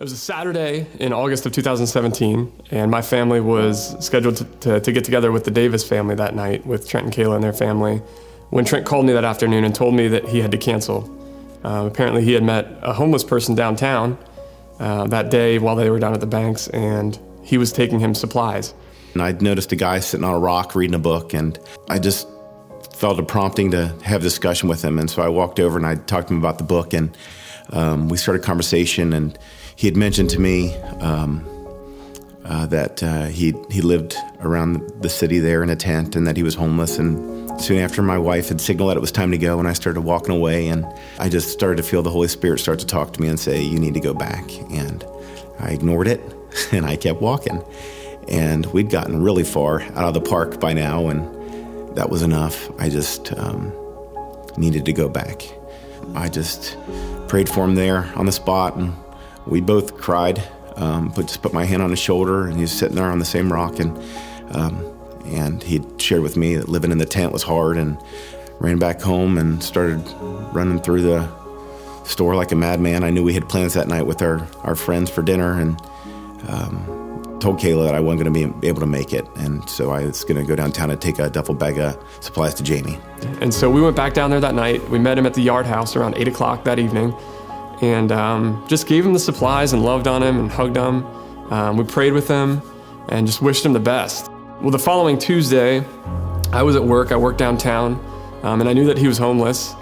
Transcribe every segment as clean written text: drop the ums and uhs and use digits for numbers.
It was a Saturday in August of 2017, and my family was scheduled to get together with the Davis family that night, with Trent and Kayla and their family, when Trent called me that afternoon and told me that he had to cancel. Apparently he had met a homeless person downtown that day while they were down at the banks, and he was taking him supplies. And I'd noticed a guy sitting on a rock reading a book, and I just felt a prompting to have a discussion with him. And so I walked over and I talked to him about the book, and we started a conversation, and he had mentioned to me that he lived around the city there in a tent and that he was homeless. And soon after, my wife had signaled that it was time to go, and I started walking away, and I just started to feel the Holy Spirit start to talk to me and say, "You need to go back." And I ignored it, and I kept walking. And we'd gotten really far out of the park by now, and that was enough. I just needed to go back. I just prayed for him there on the spot, and we both cried, but just put my hand on his shoulder, and he was sitting there on the same rock, and he shared with me that living in the tent was hard, and ran back home and started running through the store like a madman. I knew we had plans that night with our friends for dinner, and told Kayla that I wasn't going to be able to make it, and so I was going to go downtown and take a duffel bag of supplies to Jaime. And so we went back down there that night. We met him at the Yard House around 8 o'clock that evening, and just gave him the supplies and loved on him and hugged him. We prayed with him and just wished him the best. Well, the following Tuesday, I was at work. I worked downtown, and I knew that he was homeless.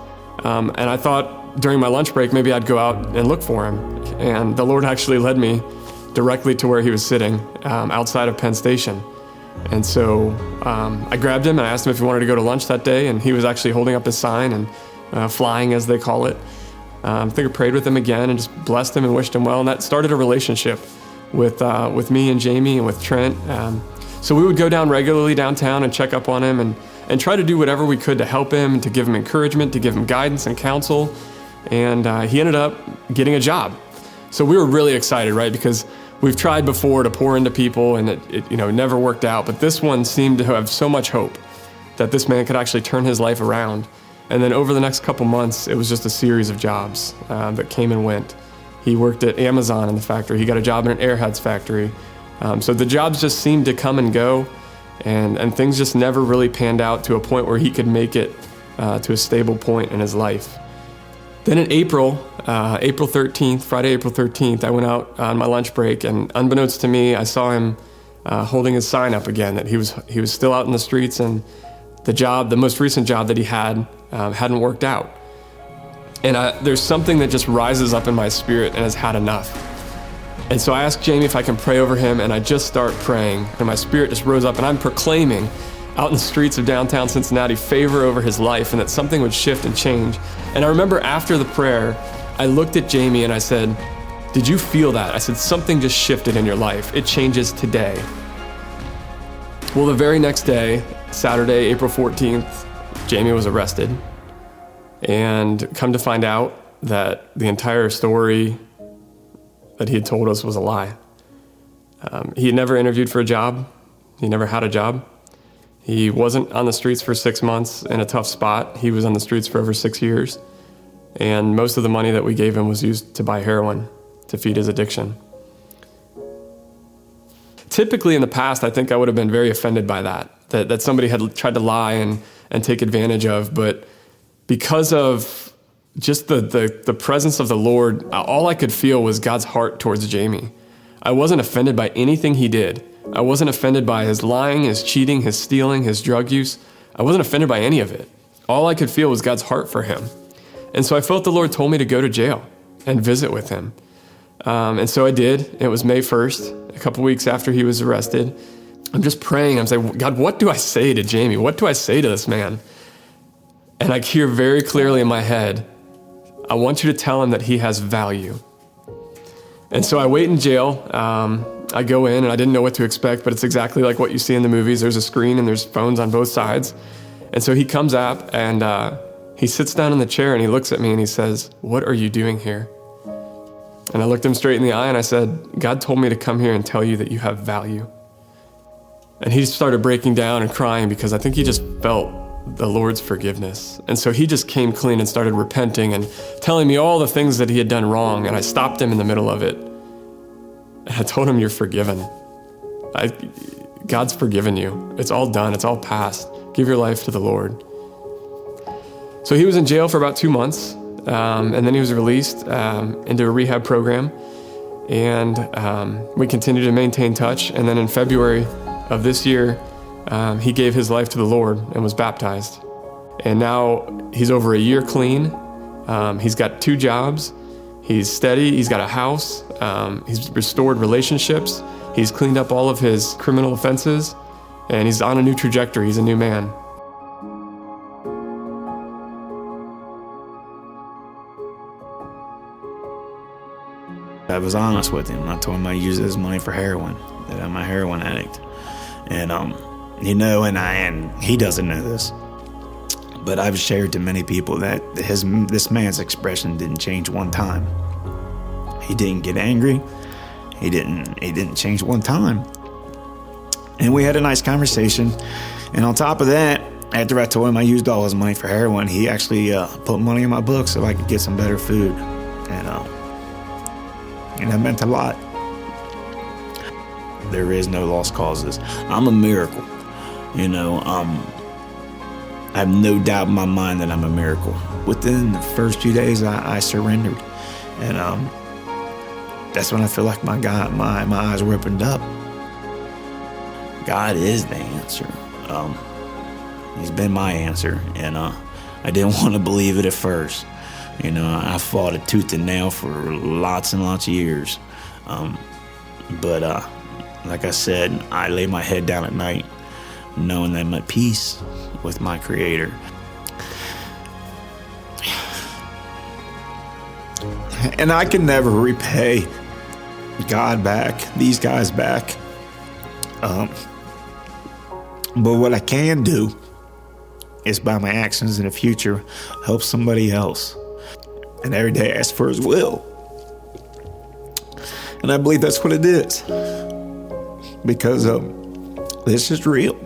And I thought during my lunch break, maybe I'd go out and look for him. And the Lord actually led me directly to where he was sitting, outside of Penn Station. And so I grabbed him and I asked him if he wanted to go to lunch that day, and he was actually holding up his sign and flying, as they call it. I think I prayed with him again and just blessed him and wished him well, and that started a relationship with me and Jaime and with Trent. So we would go down regularly downtown and check up on him and try to do whatever we could to help him, to give him encouragement, to give him guidance and counsel. And he ended up getting a job. So we were really excited, right? Because we've tried before to pour into people, and it never worked out. But this one seemed to have so much hope that this man could actually turn his life around. And then over the next couple months, it was just a series of jobs that came and went. He worked at Amazon in the factory. He got a job in an Airheads factory. So the jobs just seemed to come and go, and things just never really panned out to a point where he could make it to a stable point in his life. Then in April 13th, Friday, April 13th, I went out on my lunch break, and unbeknownst to me, I saw him holding his sign up again, that he was still out in the streets, and the most recent job that he had hadn't worked out. And there's something that just rises up in my spirit and has had enough. And so I asked Jaime if I can pray over him, and I just start praying, and my spirit just rose up, and I'm proclaiming out in the streets of downtown Cincinnati favor over his life, and that something would shift and change. And I remember after the prayer, I looked at Jaime and I said, "Did you feel that?" I said, "Something just shifted in your life. It changes today." Well, the very next day, Saturday, April 14th, Jaime was arrested. And come to find out that the entire story that he had told us was a lie. He had never interviewed for a job. He never had a job. He wasn't on the streets for 6 months in a tough spot. He was on the streets for over 6 years. And most of the money that we gave him was used to buy heroin to feed his addiction. Typically in the past, I think I would have been very offended by that somebody had tried to lie and take advantage of. But because of just the presence of the Lord, all I could feel was God's heart towards Jaime. I wasn't offended by anything he did. I wasn't offended by his lying, his cheating, his stealing, his drug use. I wasn't offended by any of it. All I could feel was God's heart for him. And so I felt the Lord told me to go to jail and visit with him. And so I did. It was May 1st, a couple weeks after he was arrested. I'm just praying. I'm saying, "God, what do I say to Jaime? What do I say to this man?" And I hear very clearly in my head, "I want you to tell him that he has value." And so I wait in jail. I go in, and I didn't know what to expect, but it's exactly like what you see in the movies. There's a screen and there's phones on both sides. And so he comes up and he sits down in the chair and he looks at me and he says, "What are you doing here?" And I looked him straight in the eye and I said, "God told me to come here and tell you that you have value." And he started breaking down and crying because I think he just felt the Lord's forgiveness. And so he just came clean and started repenting and telling me all the things that he had done wrong. And I stopped him in the middle of it. And I told him, you're forgiven. God's forgiven you. It's all done. It's all past. Give your life to the Lord. So he was in jail for about 2 months, and then he was released into a rehab program. And we continued to maintain touch. And then in February of this year, he gave his life to the Lord and was baptized. And now he's over a year clean. He's got 2 jobs. He's steady. He's got a house. He's restored relationships. He's cleaned up all of his criminal offenses. And he's on a new trajectory. He's a new man. I was honest with him. I told him I used his money for heroin, that I'm a heroin addict. And, and he doesn't know this, but I've shared to many people that this man's expression didn't change one time. He didn't get angry. He didn't change one time. And we had a nice conversation. And on top of that, after I told him I used all his money for heroin, he actually put money in my book so I could get some better food. And that meant a lot. There is no lost causes. I'm a miracle. I have no doubt in my mind that I'm a miracle. Within the first few days, I surrendered. And that's when I feel like my eyes were opened up. God is the answer. He's been my answer. And I didn't want to believe it at first. I fought it tooth and nail for lots and lots of years. But like I said, I lay my head down at night knowing that I'm at peace with my Creator. And I can never repay God back, these guys back. But what I can do is by my actions in the future help somebody else. And every day ask for His will. And I believe that's what it is. Because this is real.